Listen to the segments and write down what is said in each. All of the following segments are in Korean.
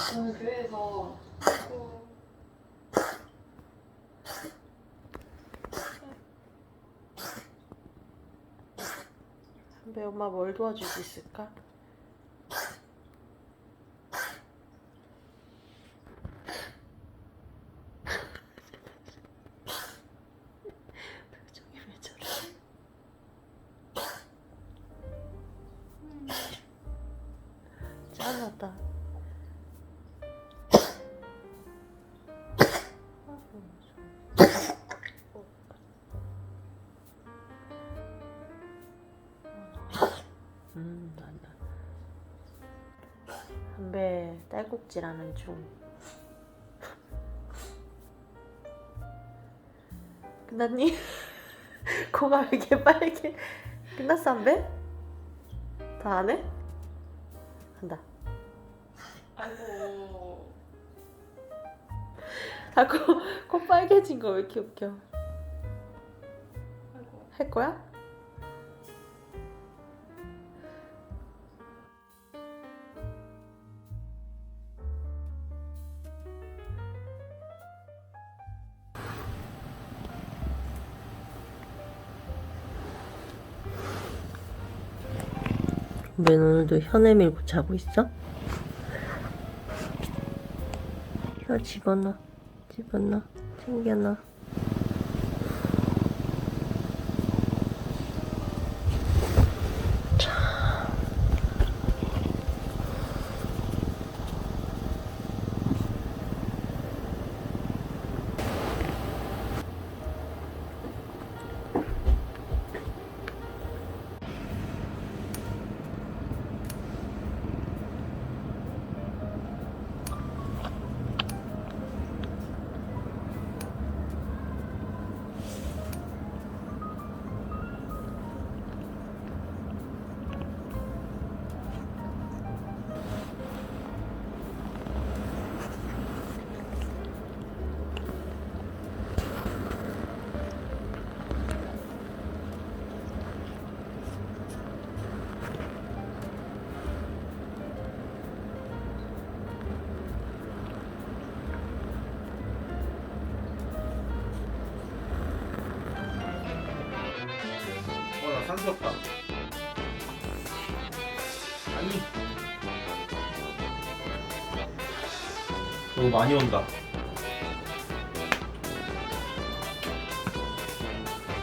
저는 교회에서 선배 엄마 뭘 도와줄 수 있을까? 표정이 왜 저래? 짠하다. 난다. 선배 딸꾹질하는 중. 끝났니? 코가 왜 이렇게 빨개? 끝났어 선배? 다 안 해? 한다. 아이고 코 빨개진 거 왜 이렇게 웃겨? 아이고 할 거야? 왜 오늘도 혀 내밀고 자고 있어? 혀 집어넣어, 챙겨넣어. 나 산스럽다. 아니. 너무 많이 온다.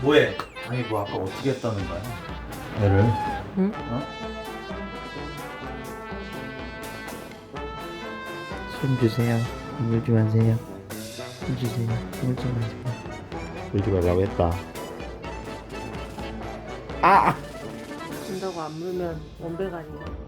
뭐해? 아니 뭐 아까 어떻게 했다는 거야? 애를? 응? 어? 손 주세요. 물지 마세요. 손 주세요. 물지 마세요. 물지 말라고 했다. 아! 준다고 안 물면 원배가 아닌가?